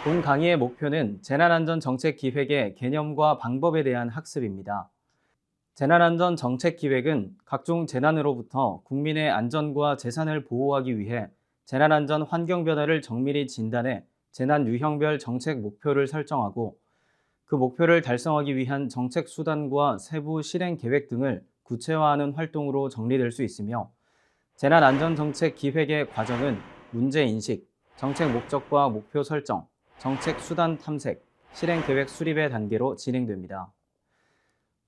본 강의의 목표는 재난안전정책기획의 개념과 방법에 대한 학습입니다. 재난안전정책기획은 각종 재난으로부터 국민의 안전과 재산을 보호하기 위해 재난안전 환경 변화를 정밀히 진단해 재난 유형별 정책 목표를 설정하고 그 목표를 달성하기 위한 정책 수단과 세부 실행 계획 등을 구체화하는 활동으로 정리될 수 있으며 재난안전정책기획의 과정은 문제인식, 정책 목적과 목표 설정, 정책 수단 탐색, 실행 계획 수립의 단계로 진행됩니다.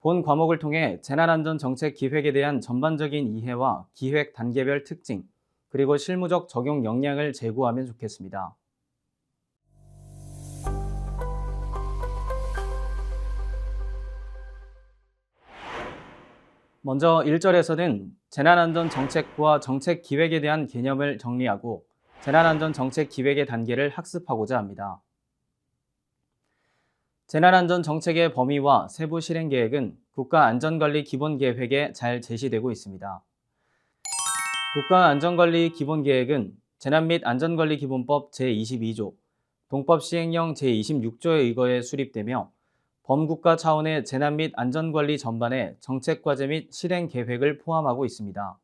본 과목을 통해 재난안전정책기획에 대한 전반적인 이해와 기획 단계별 특징, 그리고 실무적 적용 역량을 제고하면 좋겠습니다. 먼저 1절에서는 재난안전정책부와 정책기획에 대한 개념을 정리하고 재난안전정책기획의 단계를 학습하고자 합니다. 재난안전정책의 범위와 세부 실행계획은 국가안전관리기본계획에 잘 제시되고 있습니다. 국가안전관리기본계획은 재난 및 안전관리기본법 제22조, 동법시행령 제26조에 의거해 수립되며 범국가 차원의 재난 및 안전관리 전반의 정책과제 및 실행계획을 포함하고 있습니다.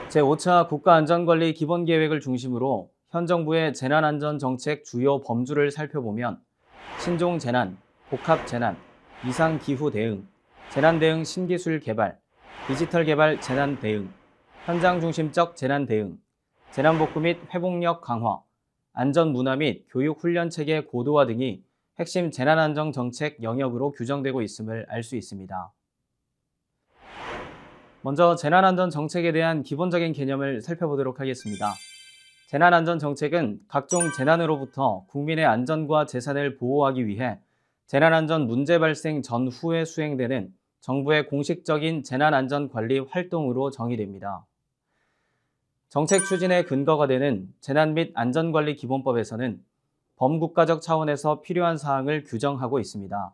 제5차 국가안전관리 기본계획을 중심으로 현 정부의 재난안전정책 주요 범주를 살펴보면 신종재난, 복합재난, 이상기후 대응, 재난대응 신기술 개발, 디지털 개발 재난 대응, 현장 중심적 재난 대응, 재난복구 및 회복력 강화, 안전문화 및 교육 훈련 체계 고도화 등이 핵심 재난안전정책 영역으로 규정되고 있음을 알 수 있습니다. 먼저 재난안전정책에 대한 기본적인 개념을 살펴보도록 하겠습니다. 재난안전정책은 각종 재난으로부터 국민의 안전과 재산을 보호하기 위해 재난안전 문제 발생 전후에 수행되는 정부의 공식적인 재난안전관리 활동으로 정의됩니다. 정책 추진의 근거가 되는 재난 및 안전관리기본법에서는 범국가적 차원에서 필요한 사항을 규정하고 있습니다.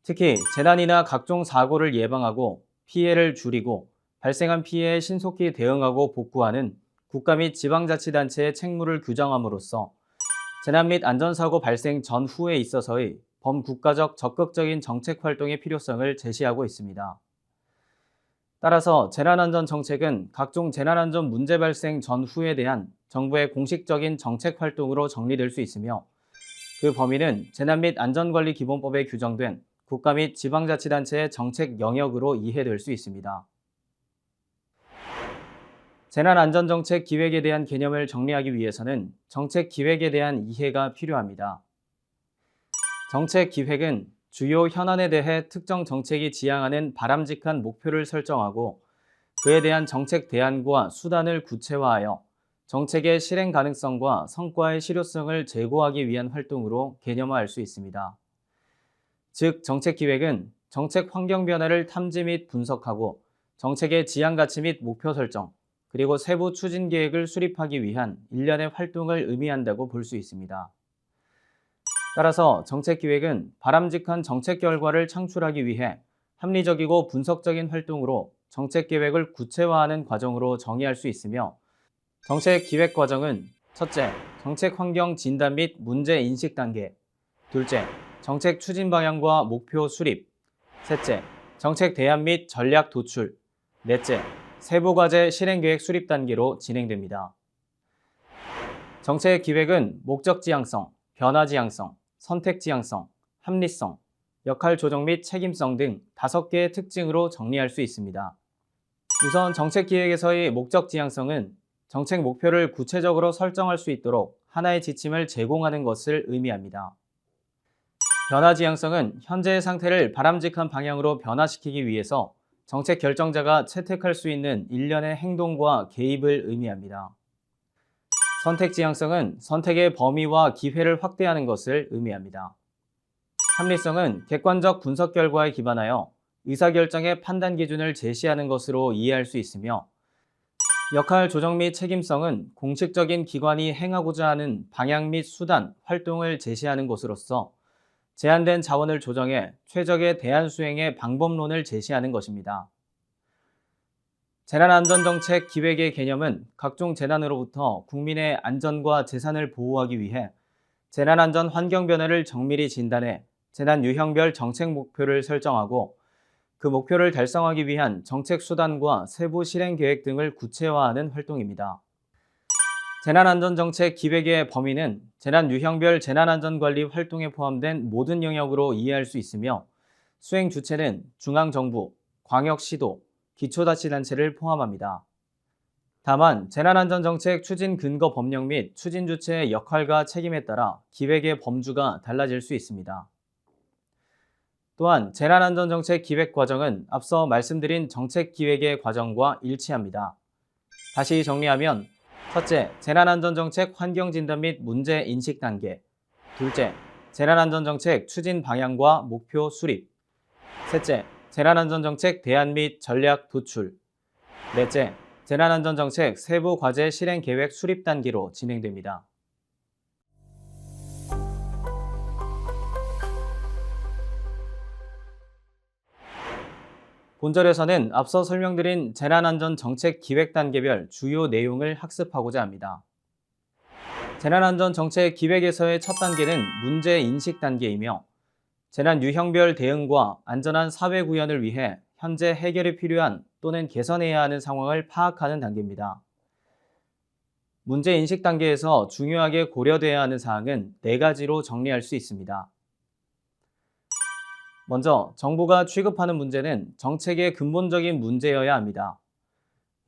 특히 재난이나 각종 사고를 예방하고 피해를 줄이고 발생한 피해에 신속히 대응하고 복구하는 국가 및 지방자치단체의 책무를 규정함으로써 재난 및 안전사고 발생 전후에 있어서의 범국가적 적극적인 정책 활동의 필요성을 제시하고 있습니다. 따라서 재난안전정책은 각종 재난안전 문제 발생 전후에 대한 정부의 공식적인 정책 활동으로 정리될 수 있으며 그 범위는 재난 및 안전관리기본법에 규정된 국가 및 지방자치단체의 정책 영역으로 이해될 수 있습니다. 재난안전정책 기획에 대한 개념을 정리하기 위해서는 정책 기획에 대한 이해가 필요합니다. 정책 기획은 주요 현안에 대해 특정 정책이 지향하는 바람직한 목표를 설정하고 그에 대한 정책 대안과 수단을 구체화하여 정책의 실행 가능성과 성과의 실효성을 제고하기 위한 활동으로 개념화할 수 있습니다. 즉, 정책 기획은 정책 환경 변화를 탐지 및 분석하고 정책의 지향 가치 및 목표 설정, 그리고 세부 추진 계획을 수립하기 위한 일련의 활동을 의미한다고 볼 수 있습니다. 따라서 정책기획은 바람직한 정책 결과를 창출하기 위해 합리적이고 분석적인 활동으로 정책계획을 구체화하는 과정으로 정의할 수 있으며 정책기획 과정은 첫째, 정책 환경 진단 및 문제 인식 단계, 둘째, 정책 추진 방향과 목표 수립, 셋째, 정책 대안 및 전략 도출, 넷째, 세부과제 실행계획 수립 단계로 진행됩니다. 정책 기획은 목적 지향성, 변화 지향성, 선택 지향성, 합리성, 역할 조정 및 책임성 등 5개의 특징으로 정리할 수 있습니다. 우선 정책 기획에서의 목적 지향성은 정책 목표를 구체적으로 설정할 수 있도록 하나의 지침을 제공하는 것을 의미합니다. 변화 지향성은 현재의 상태를 바람직한 방향으로 변화시키기 위해서 정책 결정자가 채택할 수 있는 일련의 행동과 개입을 의미합니다. 선택 지향성은 선택의 범위와 기회를 확대하는 것을 의미합니다. 합리성은 객관적 분석 결과에 기반하여 의사결정의 판단 기준을 제시하는 것으로 이해할 수 있으며 역할 조정 및 책임성은 공식적인 기관이 행하고자 하는 방향 및 수단, 활동을 제시하는 것으로서 제한된 자원을 조정해 최적의 대안 수행의 방법론을 제시하는 것입니다. 재난안전정책 기획의 개념은 각종 재난으로부터 국민의 안전과 재산을 보호하기 위해 재난안전 환경 변화를 정밀히 진단해 재난 유형별 정책 목표를 설정하고 그 목표를 달성하기 위한 정책 수단과 세부 실행 계획 등을 구체화하는 활동입니다. 재난안전정책 기획의 범위는 재난 유형별 재난안전관리 활동에 포함된 모든 영역으로 이해할 수 있으며 수행 주체는 중앙정부, 광역시도, 기초자치단체를 포함합니다. 다만 재난안전정책 추진 근거 법령 및 추진 주체의 역할과 책임에 따라 기획의 범주가 달라질 수 있습니다. 또한 재난안전정책 기획 과정은 앞서 말씀드린 정책 기획의 과정과 일치합니다. 다시 정리하면 첫째, 재난안전정책 환경진단 및 문제 인식 단계. 둘째, 재난안전정책 추진 방향과 목표 수립. 셋째, 재난안전정책 대안 및 전략 도출. 넷째, 재난안전정책 세부 과제 실행 계획 수립 단계로 진행됩니다. 본절에서는 앞서 설명드린 재난안전정책 기획 단계별 주요 내용을 학습하고자 합니다. 재난안전정책 기획에서의 첫 단계는 문제 인식 단계이며 재난 유형별 대응과 안전한 사회 구현을 위해 현재 해결이 필요한 또는 개선해야 하는 상황을 파악하는 단계입니다. 문제 인식 단계에서 중요하게 고려돼야 하는 사항은 4가지로 정리할 수 있습니다. 먼저 정부가 취급하는 문제는 정책의 근본적인 문제여야 합니다.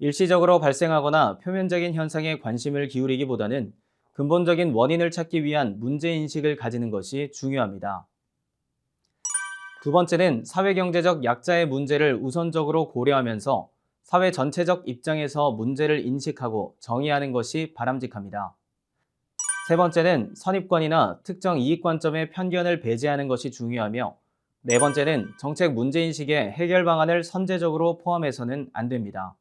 일시적으로 발생하거나 표면적인 현상에 관심을 기울이기보다는 근본적인 원인을 찾기 위한 문제인식을 가지는 것이 중요합니다. 두 번째는 사회경제적 약자의 문제를 우선적으로 고려하면서 사회 전체적 입장에서 문제를 인식하고 정의하는 것이 바람직합니다. 세 번째는 선입관이나 특정 이익관점의 편견을 배제하는 것이 중요하며 네 번째는 정책 문제인식에 해결 방안을 선제적으로 포함해서는 안 됩니다.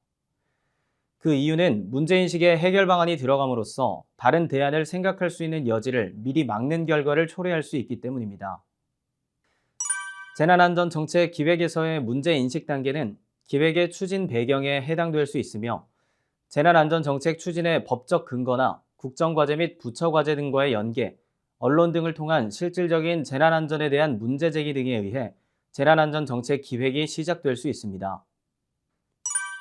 그 이유는 문제인식에 해결 방안이 들어감으로써 다른 대안을 생각할 수 있는 여지를 미리 막는 결과를 초래할 수 있기 때문입니다. 재난안전정책 기획에서의 문제인식 단계는 기획의 추진 배경에 해당될 수 있으며 재난안전정책 추진의 법적 근거나 국정과제 및 부처과제 등과의 연계, 언론 등을 통한 실질적인 재난안전에 대한 문제제기 등에 의해 재난안전정책 기획이 시작될 수 있습니다.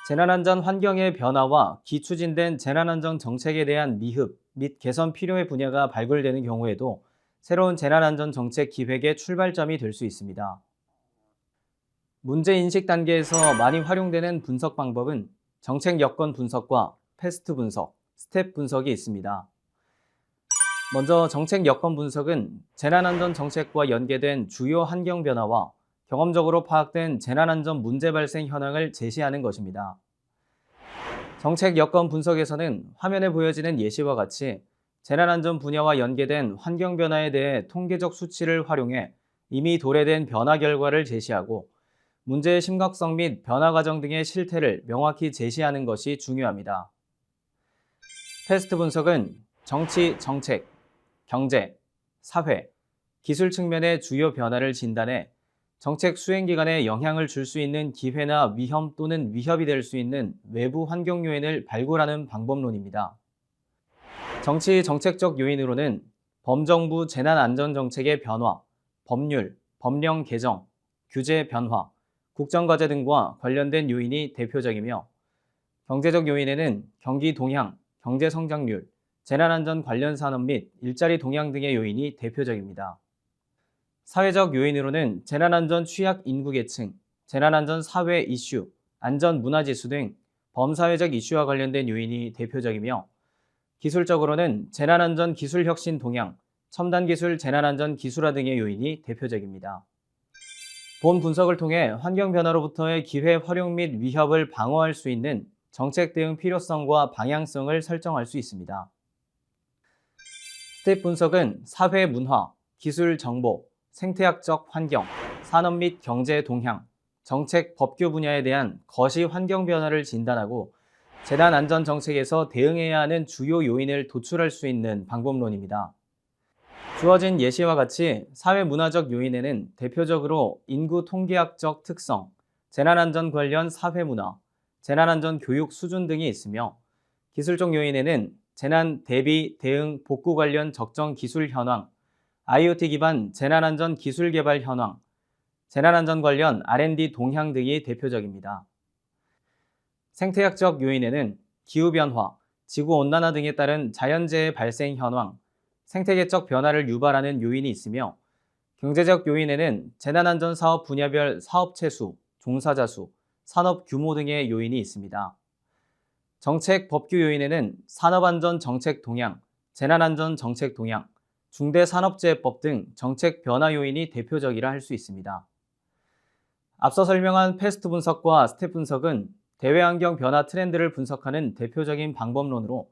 재난안전 환경의 변화와 기추진된 재난안전정책에 대한 미흡 및 개선 필요의 분야가 발굴되는 경우에도 새로운 재난안전정책 기획의 출발점이 될 수 있습니다. 문제인식 단계에서 많이 활용되는 분석 방법은 정책 여건 분석과 패스트 분석, 스텝 분석이 있습니다. 먼저 정책 여건 분석은 재난안전 정책과 연계된 주요 환경 변화와 경험적으로 파악된 재난안전 문제 발생 현황을 제시하는 것입니다. 정책 여건 분석에서는 화면에 보여지는 예시와 같이 재난안전 분야와 연계된 환경 변화에 대해 통계적 수치를 활용해 이미 도래된 변화 결과를 제시하고 문제의 심각성 및 변화 과정 등의 실태를 명확히 제시하는 것이 중요합니다. 패스트 분석은 정치, 정책, 경제, 사회, 기술 측면의 주요 변화를 진단해 정책 수행 기간에 영향을 줄 수 있는 기회나 위험 또는 위협이 될 수 있는 외부 환경 요인을 발굴하는 방법론입니다. 정치 정책적 요인으로는 범정부 재난안전정책의 변화, 법률, 법령 개정, 규제 변화, 국정과제 등과 관련된 요인이 대표적이며 경제적 요인에는 경기 동향, 경제 성장률, 재난안전 관련 산업 및 일자리 동향 등의 요인이 대표적입니다. 사회적 요인으로는 재난안전 취약 인구계층, 재난안전 사회 이슈, 안전 문화지수 등 범사회적 이슈와 관련된 요인이 대표적이며 기술적으로는 재난안전 기술 혁신 동향, 첨단기술 재난안전 기술화 등의 요인이 대표적입니다. 본 분석을 통해 환경 변화로부터의 기회 활용 및 위협을 방어할 수 있는 정책 대응 필요성과 방향성을 설정할 수 있습니다. 스텝 분석은 사회 문화, 기술 정보, 생태학적 환경, 산업 및 경제 동향, 정책 법규 분야에 대한 거시 환경 변화를 진단하고 재난안전 정책에서 대응해야 하는 주요 요인을 도출할 수 있는 방법론입니다. 주어진 예시와 같이 사회문화적 요인에는 대표적으로 인구 통계학적 특성, 재난안전 관련 사회문화, 재난안전 교육 수준 등이 있으며 기술적 요인에는 재난 대비, 대응, 복구 관련 적정 기술 현황, IoT 기반 재난안전 기술 개발 현황, 재난안전 관련 R&D 동향 등이 대표적입니다. 생태학적 요인에는 기후변화, 지구온난화 등에 따른 자연재해 발생 현황, 생태계적 변화를 유발하는 요인이 있으며 경제적 요인에는 재난안전 사업 분야별 사업체 수, 종사자 수, 산업 규모 등의 요인이 있습니다. 정책 법규 요인에는 산업안전 정책 동향, 재난안전 정책 동향, 중대산업재해법 등 정책 변화 요인이 대표적이라 할 수 있습니다. 앞서 설명한 패스트 분석과 스텝 분석은 대외환경 변화 트렌드를 분석하는 대표적인 방법론으로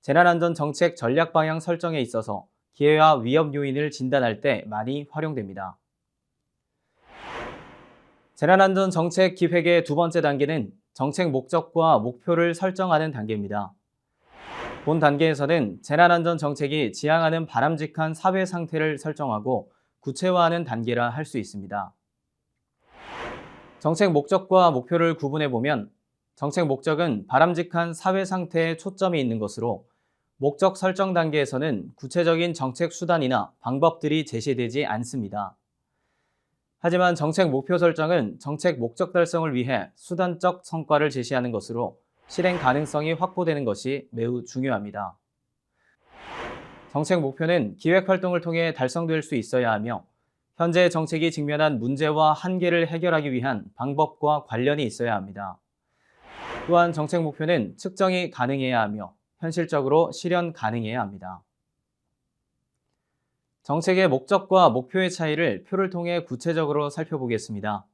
재난안전 정책 전략 방향 설정에 있어서 기회와 위험 요인을 진단할 때 많이 활용됩니다. 재난안전 정책 기획의 두 번째 단계는 정책 목적과 목표를 설정하는 단계입니다. 본 단계에서는 재난안전 정책이 지향하는 바람직한 사회 상태를 설정하고 구체화하는 단계라 할 수 있습니다. 정책 목적과 목표를 구분해 보면 정책 목적은 바람직한 사회 상태에 초점이 있는 것으로 목적 설정 단계에서는 구체적인 정책 수단이나 방법들이 제시되지 않습니다. 하지만 정책 목표 설정은 정책 목적 달성을 위해 수단적 성과를 제시하는 것으로 실행 가능성이 확보되는 것이 매우 중요합니다. 정책 목표는 기획 활동을 통해 달성될 수 있어야 하며 현재 정책이 직면한 문제와 한계를 해결하기 위한 방법과 관련이 있어야 합니다. 또한 정책 목표는 측정이 가능해야 하며 현실적으로 실현 가능해야 합니다. 정책의 목적과 목표의 차이를 표를 통해 구체적으로 살펴보겠습니다.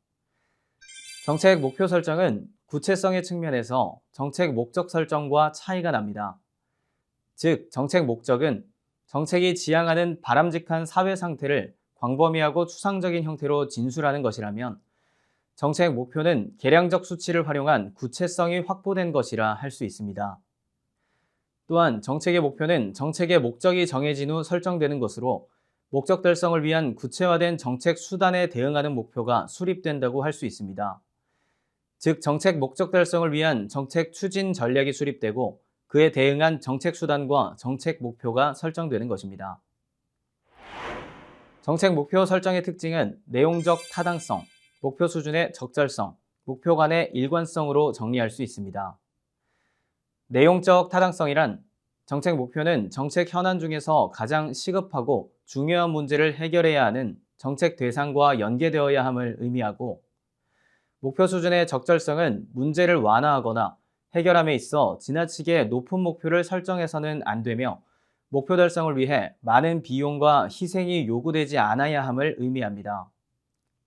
정책 목표 설정은 구체성의 측면에서 정책 목적 설정과 차이가 납니다. 즉, 정책 목적은 정책이 지향하는 바람직한 사회 상태를 광범위하고 추상적인 형태로 진술하는 것이라면 정책 목표는 계량적 수치를 활용한 구체성이 확보된 것이라 할 수 있습니다. 또한 정책의 목표는 정책의 목적이 정해진 후 설정되는 것으로 목적 달성을 위한 구체화된 정책 수단에 대응하는 목표가 수립된다고 할 수 있습니다. 즉, 정책 목적 달성을 위한 정책 추진 전략이 수립되고 그에 대응한 정책 수단과 정책 목표가 설정되는 것입니다. 정책 목표 설정의 특징은 내용적 타당성, 목표 수준의 적절성, 목표 간의 일관성으로 정리할 수 있습니다. 내용적 타당성이란 정책 목표는 정책 현안 중에서 가장 시급하고 중요한 문제를 해결해야 하는 정책 대상과 연계되어야 함을 의미하고 목표 수준의 적절성은 문제를 완화하거나 해결함에 있어 지나치게 높은 목표를 설정해서는 안 되며 목표 달성을 위해 많은 비용과 희생이 요구되지 않아야 함을 의미합니다.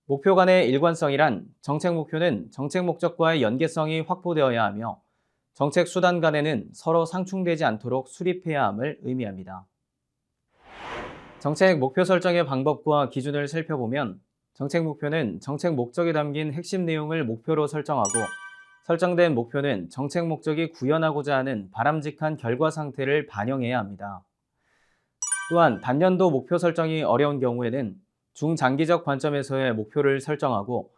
목표 간의 일관성이란 정책 목표는 정책 목적과의 연계성이 확보되어야 하며 정책 수단 간에는 서로 상충되지 않도록 수립해야 함을 의미합니다. 정책 목표 설정의 방법과 기준을 살펴보면 정책 목표는 정책 목적에 담긴 핵심 내용을 목표로 설정하고 설정된 목표는 정책 목적이 구현하고자 하는 바람직한 결과 상태를 반영해야 합니다. 또한 단년도 목표 설정이 어려운 경우에는 중장기적 관점에서의 목표를 설정하고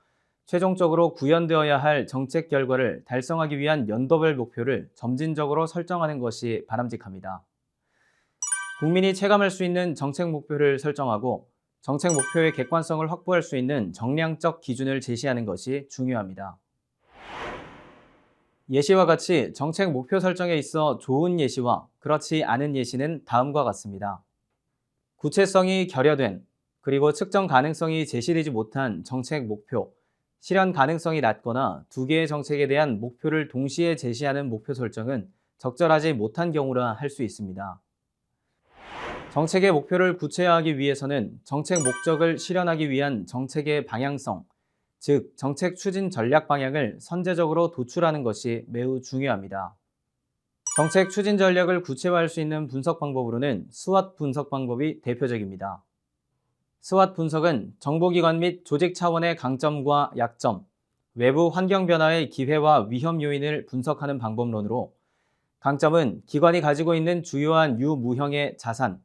최종적으로 구현되어야 할 정책 결과를 달성하기 위한 연도별 목표를 점진적으로 설정하는 것이 바람직합니다. 국민이 체감할 수 있는 정책 목표를 설정하고 정책 목표의 객관성을 확보할 수 있는 정량적 기준을 제시하는 것이 중요합니다. 예시와 같이 정책 목표 설정에 있어 좋은 예시와 그렇지 않은 예시는 다음과 같습니다. 구체성이 결여된 그리고 측정 가능성이 제시되지 못한 정책 목표, 실현 가능성이 낮거나 두 개의 정책에 대한 목표를 동시에 제시하는 목표 설정은 적절하지 못한 경우라 할 수 있습니다. 정책의 목표를 구체화하기 위해서는 정책 목적을 실현하기 위한 정책의 방향성, 즉 정책 추진 전략 방향을 선제적으로 도출하는 것이 매우 중요합니다. 정책 추진 전략을 구체화할 수 있는 분석 방법으로는 스왓 분석 방법이 대표적입니다. 스왓 분석은 정보기관 및 조직 차원의 강점과 약점, 외부 환경 변화의 기회와 위험 요인을 분석하는 방법론으로 강점은 기관이 가지고 있는 주요한 유무형의 자산,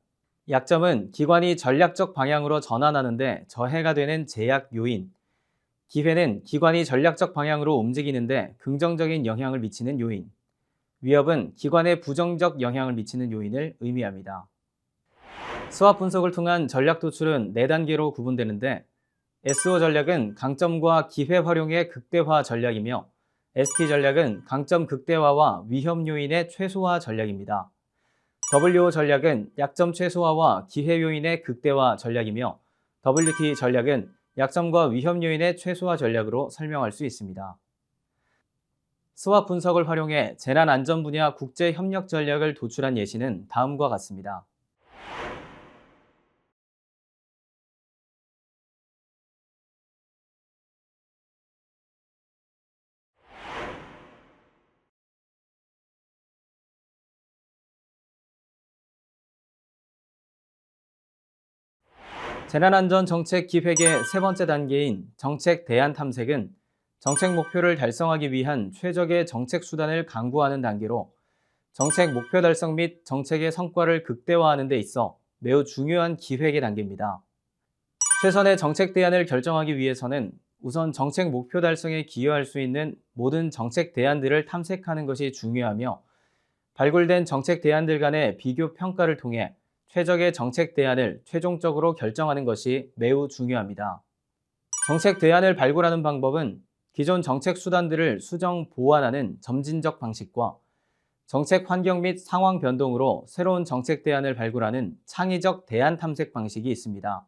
약점은 기관이 전략적 방향으로 전환하는 데 저해가 되는 제약 요인, 기회는 기관이 전략적 방향으로 움직이는데 긍정적인 영향을 미치는 요인, 위협은 기관에 부정적 영향을 미치는 요인을 의미합니다. 수합 분석을 통한 전략 도출은 4단계로 구분되는데 SO 전략은 강점과 기회 활용의 극대화 전략이며 ST 전략은 강점 극대화와 위험 요인의 최소화 전략입니다. WO 전략은 약점 최소화와 기회 요인의 극대화 전략이며 WT 전략은 약점과 위험 요인의 최소화 전략으로 설명할 수 있습니다. 수합 분석을 활용해 재난 안전 분야 국제 협력 전략을 도출한 예시는 다음과 같습니다. 재난안전정책 기획의 세 번째 단계인 정책 대안 탐색은 정책 목표를 달성하기 위한 최적의 정책 수단을 강구하는 단계로 정책 목표 달성 및 정책의 성과를 극대화하는 데 있어 매우 중요한 기획의 단계입니다. 최선의 정책 대안을 결정하기 위해서는 우선 정책 목표 달성에 기여할 수 있는 모든 정책 대안들을 탐색하는 것이 중요하며 발굴된 정책 대안들 간의 비교 평가를 통해 최적의 정책 대안을 최종적으로 결정하는 것이 매우 중요합니다. 정책 대안을 발굴하는 방법은 기존 정책 수단들을 수정 보완하는 점진적 방식과 정책 환경 및 상황 변동으로 새로운 정책 대안을 발굴하는 창의적 대안 탐색 방식이 있습니다.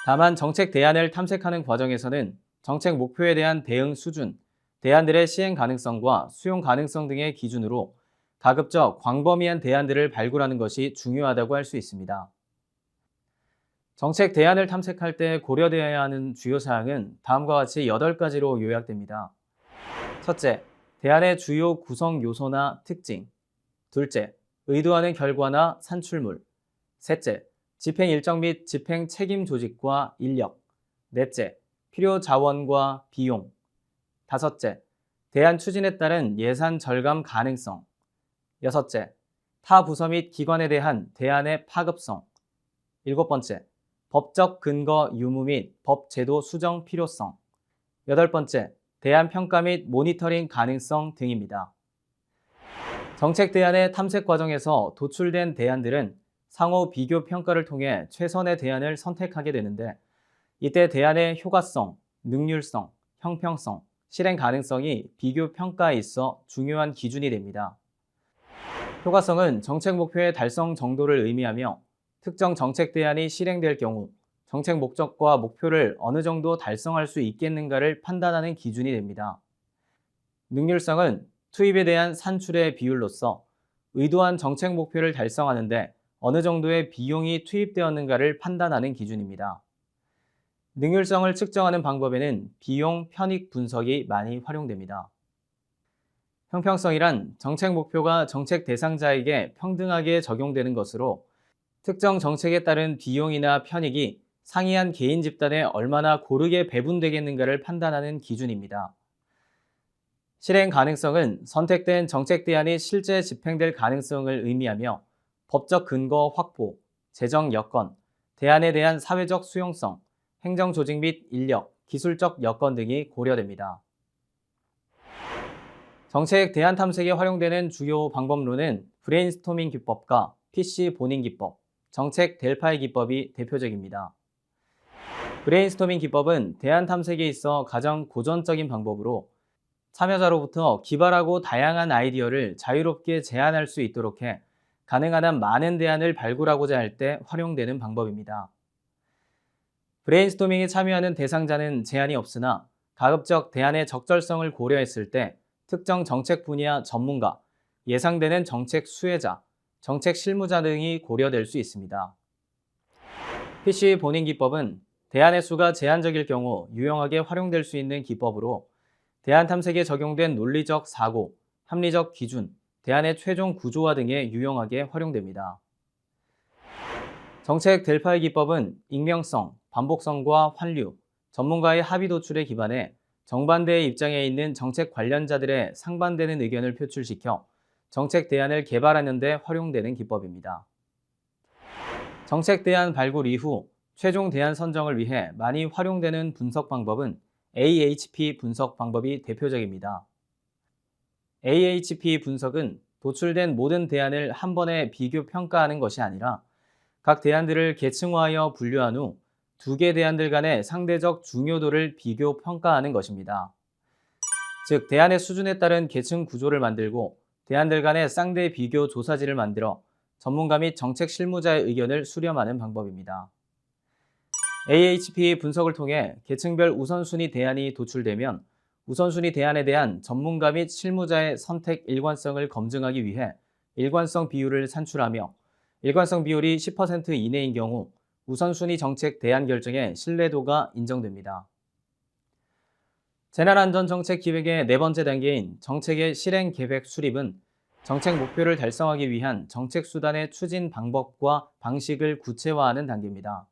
다만 정책 대안을 탐색하는 과정에서는 정책 목표에 대한 대응 수준, 대안들의 시행 가능성과 수용 가능성 등의 기준으로 가급적 광범위한 대안들을 발굴하는 것이 중요하다고 할 수 있습니다. 정책 대안을 탐색할 때 고려되어야 하는 주요 사항은 다음과 같이 8가지로 요약됩니다. 첫째, 대안의 주요 구성 요소나 특징. 둘째, 의도하는 결과나 산출물. 셋째, 집행 일정 및 집행 책임 조직과 인력. 넷째, 필요 자원과 비용. 다섯째, 대안 추진에 따른 예산 절감 가능성. 여섯째, 타 부서 및 기관에 대한 대안의 파급성. 일곱 번째, 법적 근거 유무 및 법 제도 수정 필요성. 여덟 번째, 대안 평가 및 모니터링 가능성 등입니다. 정책 대안의 탐색 과정에서 도출된 대안들은 상호 비교 평가를 통해 최선의 대안을 선택하게 되는데 이때 대안의 효과성, 능률성, 형평성, 실행 가능성이 비교 평가에 있어 중요한 기준이 됩니다. 효과성은 정책 목표의 달성 정도를 의미하며 특정 정책 대안이 실행될 경우 정책 목적과 목표를 어느 정도 달성할 수 있겠는가를 판단하는 기준이 됩니다. 능률성은 투입에 대한 산출의 비율로서 의도한 정책 목표를 달성하는 데 어느 정도의 비용이 투입되었는가를 판단하는 기준입니다. 능률성을 측정하는 방법에는 비용 편익 분석이 많이 활용됩니다. 형평성이란 정책 목표가 정책 대상자에게 평등하게 적용되는 것으로 특정 정책에 따른 비용이나 편익이 상이한 개인 집단에 얼마나 고르게 배분되겠는가를 판단하는 기준입니다. 실행 가능성은 선택된 정책 대안이 실제 집행될 가능성을 의미하며 법적 근거 확보, 재정 여건, 대안에 대한 사회적 수용성, 행정 조직 및 인력, 기술적 여건 등이 고려됩니다. 정책 대안 탐색에 활용되는 주요 방법론은 브레인스토밍 기법과 PC 본인 기법, 정책 델파이 기법이 대표적입니다. 브레인스토밍 기법은 대안 탐색에 있어 가장 고전적인 방법으로 참여자로부터 기발하고 다양한 아이디어를 자유롭게 제안할 수 있도록 해 가능한 한 많은 대안을 발굴하고자 할 때 활용되는 방법입니다. 브레인스토밍에 참여하는 대상자는 제한이 없으나 가급적 대안의 적절성을 고려했을 때 특정 정책 분야 전문가, 예상되는 정책 수혜자, 정책 실무자 등이 고려될 수 있습니다. PC 본인 기법은 대안의 수가 제한적일 경우 유용하게 활용될 수 있는 기법으로 대안 탐색에 적용된 논리적 사고, 합리적 기준, 대안의 최종 구조화 등에 유용하게 활용됩니다. 정책 델파이 기법은 익명성, 반복성과 환류, 전문가의 합의 도출에 기반해 정반대의 입장에 있는 정책 관련자들의 상반되는 의견을 표출시켜 정책 대안을 개발하는 데 활용되는 기법입니다. 정책 대안 발굴 이후 최종 대안 선정을 위해 많이 활용되는 분석 방법은 AHP 분석 방법이 대표적입니다. AHP 분석은 도출된 모든 대안을 한 번에 비교 평가하는 것이 아니라 각 대안들을 계층화하여 분류한 후 두 개 대안들 간의 상대적 중요도를 비교 평가하는 것입니다. 즉, 대안의 수준에 따른 계층 구조를 만들고 대안들 간의 쌍대 비교 조사지를 만들어 전문가 및 정책 실무자의 의견을 수렴하는 방법입니다. AHP 분석을 통해 계층별 우선순위 대안이 도출되면 우선순위 대안에 대한 전문가 및 실무자의 선택 일관성을 검증하기 위해 일관성 비율을 산출하며 일관성 비율이 10% 이내인 경우 우선순위 정책 대안 결정의 신뢰도가 인정됩니다. 재난안전정책기획의 네 번째 단계인 정책의 실행 계획 수립은 정책 목표를 달성하기 위한 정책 수단의 추진 방법과 방식을 구체화하는 단계입니다.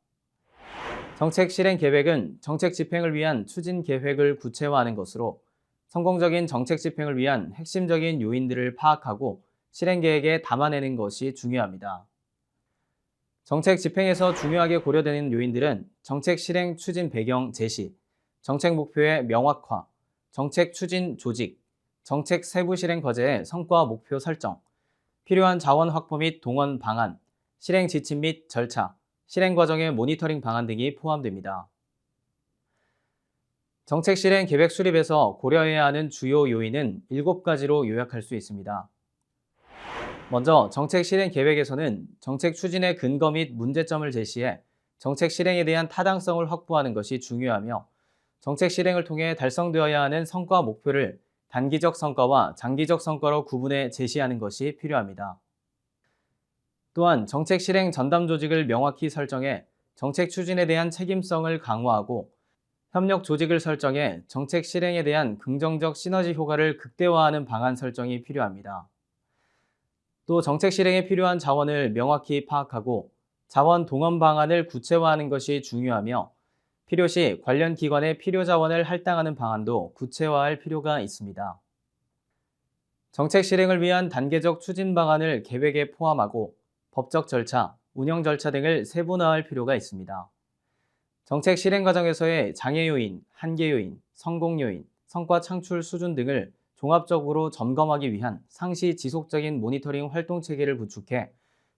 정책 실행 계획은 정책 집행을 위한 추진 계획을 구체화하는 것으로 성공적인 정책 집행을 위한 핵심적인 요인들을 파악하고 실행 계획에 담아내는 것이 중요합니다. 정책 집행에서 중요하게 고려되는 요인들은 정책 실행 추진 배경 제시, 정책 목표의 명확화, 정책 추진 조직, 정책 세부 실행 과제의 성과 목표 설정, 필요한 자원 확보 및 동원 방안, 실행 지침 및 절차, 실행 과정의 모니터링 방안 등이 포함됩니다. 정책 실행 계획 수립에서 고려해야 하는 주요 요인은 7가지로 요약할 수 있습니다. 먼저 정책 실행 계획에서는 정책 추진의 근거 및 문제점을 제시해 정책 실행에 대한 타당성을 확보하는 것이 중요하며 정책 실행을 통해 달성되어야 하는 성과 목표를 단기적 성과와 장기적 성과로 구분해 제시하는 것이 필요합니다. 또한 정책 실행 전담 조직을 명확히 설정해 정책 추진에 대한 책임성을 강화하고 협력 조직을 설정해 정책 실행에 대한 긍정적 시너지 효과를 극대화하는 방안 설정이 필요합니다. 또 정책 실행에 필요한 자원을 명확히 파악하고 자원 동원 방안을 구체화하는 것이 중요하며 필요시 관련 기관의 필요 자원을 할당하는 방안도 구체화할 필요가 있습니다. 정책 실행을 위한 단계적 추진 방안을 계획에 포함하고 법적 절차, 운영 절차 등을 세분화할 필요가 있습니다. 정책 실행 과정에서의 장애 요인, 한계 요인, 성공 요인, 성과 창출 수준 등을 종합적으로 점검하기 위한 상시 지속적인 모니터링 활동 체계를 구축해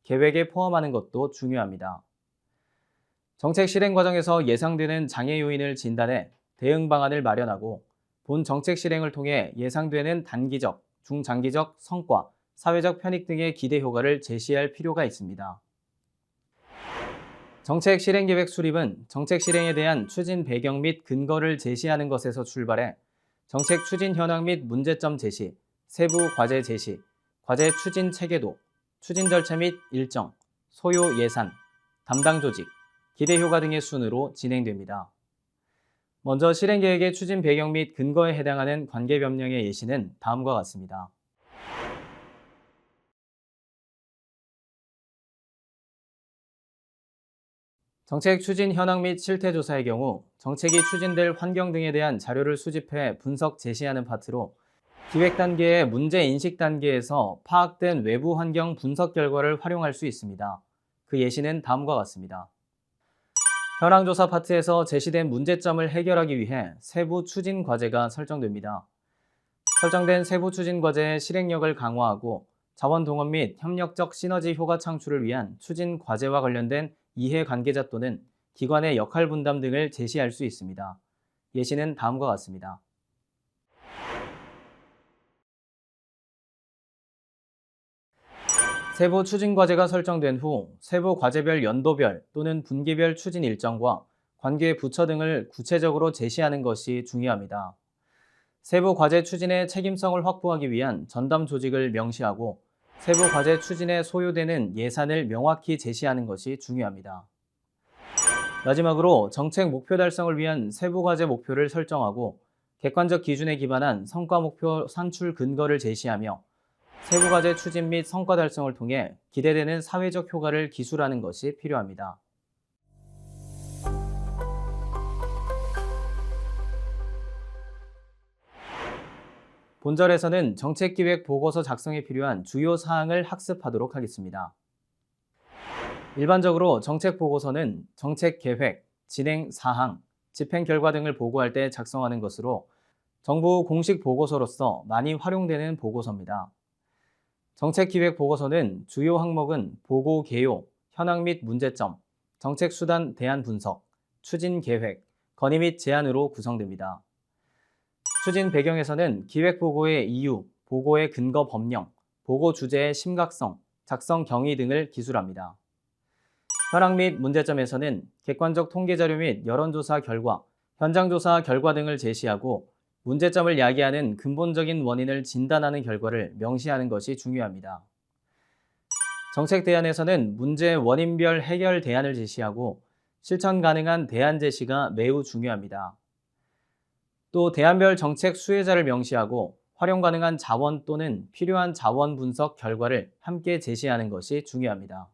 계획에 포함하는 것도 중요합니다. 정책 실행 과정에서 예상되는 장애 요인을 진단해 대응 방안을 마련하고 본 정책 실행을 통해 예상되는 단기적, 중장기적 성과, 사회적 편익 등의 기대 효과를 제시할 필요가 있습니다. 정책 실행 계획 수립은 정책 실행에 대한 추진 배경 및 근거를 제시하는 것에서 출발해 정책 추진 현황 및 문제점 제시, 세부 과제 제시, 과제 추진 체계도, 추진 절차 및 일정, 소요 예산, 담당 조직, 기대 효과 등의 순으로 진행됩니다. 먼저 실행 계획의 추진 배경 및 근거에 해당하는 관계 변명의 예시는 다음과 같습니다. 정책 추진 현황 및 실태 조사의 경우 정책이 추진될 환경 등에 대한 자료를 수집해 분석 제시하는 파트로 기획 단계의 문제 인식 단계에서 파악된 외부 환경 분석 결과를 활용할 수 있습니다. 그 예시는 다음과 같습니다. 현황 조사 파트에서 제시된 문제점을 해결하기 위해 세부 추진 과제가 설정됩니다. 설정된 세부 추진 과제의 실행력을 강화하고 자원 동원 및 협력적 시너지 효과 창출을 위한 추진 과제와 관련된 이해 관계자 또는 기관의 역할 분담 등을 제시할 수 있습니다. 예시는 다음과 같습니다. 세부 추진 과제가 설정된 후 세부 과제별 연도별 또는 분기별 추진 일정과 관계 부처 등을 구체적으로 제시하는 것이 중요합니다. 세부 과제 추진의 책임성을 확보하기 위한 전담 조직을 명시하고 세부 과제 추진에 소요되는 예산을 명확히 제시하는 것이 중요합니다. 마지막으로 정책 목표 달성을 위한 세부 과제 목표를 설정하고 객관적 기준에 기반한 성과 목표 산출 근거를 제시하며 세부 과제 추진 및 성과 달성을 통해 기대되는 사회적 효과를 기술하는 것이 필요합니다. 본절에서는 정책기획 보고서 작성에 필요한 주요 사항을 학습하도록 하겠습니다. 일반적으로 정책 보고서는 정책 계획, 진행 사항, 집행 결과 등을 보고할 때 작성하는 것으로 정부 공식 보고서로서 많이 활용되는 보고서입니다. 정책 기획 보고서는 주요 항목은 보고 개요, 현황 및 문제점, 정책 수단 대안 분석, 추진 계획, 건의 및 제안으로 구성됩니다. 추진 배경에서는 기획보고의 이유, 보고의 근거 법령, 보고 주제의 심각성, 작성 경위 등을 기술합니다. 현황 및 문제점에서는 객관적 통계자료 및 여론조사 결과, 현장조사 결과 등을 제시하고 문제점을 야기하는 근본적인 원인을 진단하는 결과를 명시하는 것이 중요합니다. 정책 대안에서는 문제 원인별 해결 대안을 제시하고 실천 가능한 대안 제시가 매우 중요합니다. 또 대안별 정책 수혜자를 명시하고 활용 가능한 자원 또는 필요한 자원 분석 결과를 함께 제시하는 것이 중요합니다.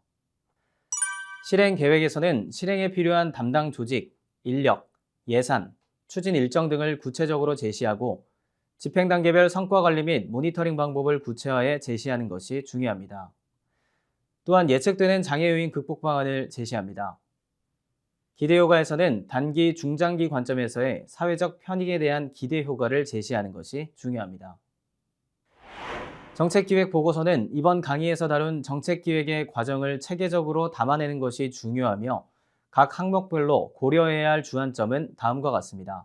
실행 계획에서는 실행에 필요한 담당 조직, 인력, 예산, 추진 일정 등을 구체적으로 제시하고 집행 단계별 성과 관리 및 모니터링 방법을 구체화해 제시하는 것이 중요합니다. 또한 예측되는 장애 요인 극복 방안을 제시합니다. 기대 효과에서는 단기, 중장기 관점에서의 사회적 편익에 대한 기대 효과를 제시하는 것이 중요합니다. 정책기획 보고서는 이번 강의에서 다룬 정책기획의 과정을 체계적으로 담아내는 것이 중요하며 각 항목별로 고려해야 할 주안점은 다음과 같습니다.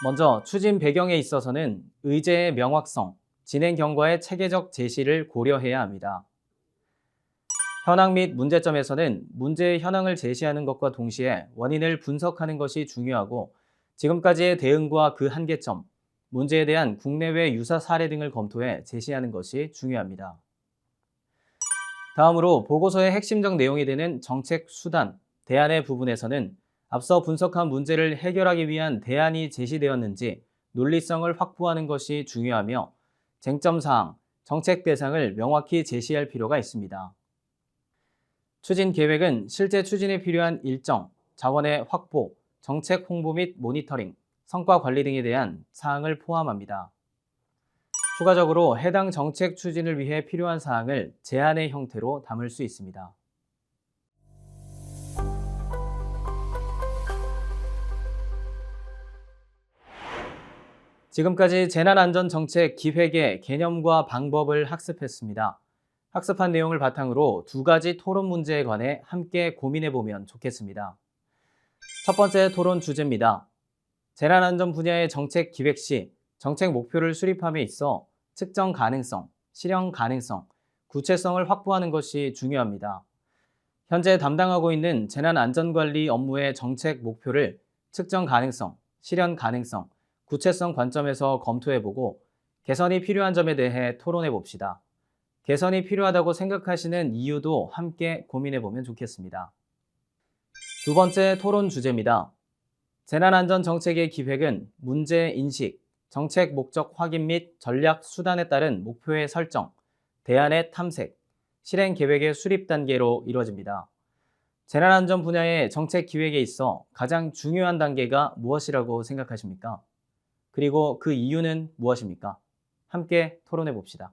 먼저 추진 배경에 있어서는 의제의 명확성, 진행 경과의 체계적 제시를 고려해야 합니다. 현황 및 문제점에서는 문제의 현황을 제시하는 것과 동시에 원인을 분석하는 것이 중요하고 지금까지의 대응과 그 한계점, 문제에 대한 국내외 유사 사례 등을 검토해 제시하는 것이 중요합니다. 다음으로 보고서의 핵심적 내용이 되는 정책 수단, 대안의 부분에서는 앞서 분석한 문제를 해결하기 위한 대안이 제시되었는지 논리성을 확보하는 것이 중요하며 쟁점사항, 정책 대상을 명확히 제시할 필요가 있습니다. 추진 계획은 실제 추진에 필요한 일정, 자원의 확보, 정책 홍보 및 모니터링, 성과 관리 등에 대한 사항을 포함합니다. 추가적으로 해당 정책 추진을 위해 필요한 사항을 제안의 형태로 담을 수 있습니다. 지금까지 재난안전정책 기획의 개념과 방법을 학습했습니다. 학습한 내용을 바탕으로 두 가지 토론 문제에 관해 함께 고민해보면 좋겠습니다. 첫 번째 토론 주제입니다. 재난안전 분야의 정책 기획 시 정책 목표를 수립함에 있어 측정 가능성, 실현 가능성, 구체성을 확보하는 것이 중요합니다. 현재 담당하고 있는 재난안전관리 업무의 정책 목표를 측정 가능성, 실현 가능성, 구체성 관점에서 검토해보고 개선이 필요한 점에 대해 토론해봅시다. 개선이 필요하다고 생각하시는 이유도 함께 고민해보면 좋겠습니다. 두 번째 토론 주제입니다. 재난안전정책의 기획은 문제 인식, 정책 목적 확인 및 전략 수단에 따른 목표의 설정, 대안의 탐색, 실행 계획의 수립 단계로 이루어집니다. 재난안전 분야의 정책 기획에 있어 가장 중요한 단계가 무엇이라고 생각하십니까? 그리고 그 이유는 무엇입니까? 함께 토론해 봅시다.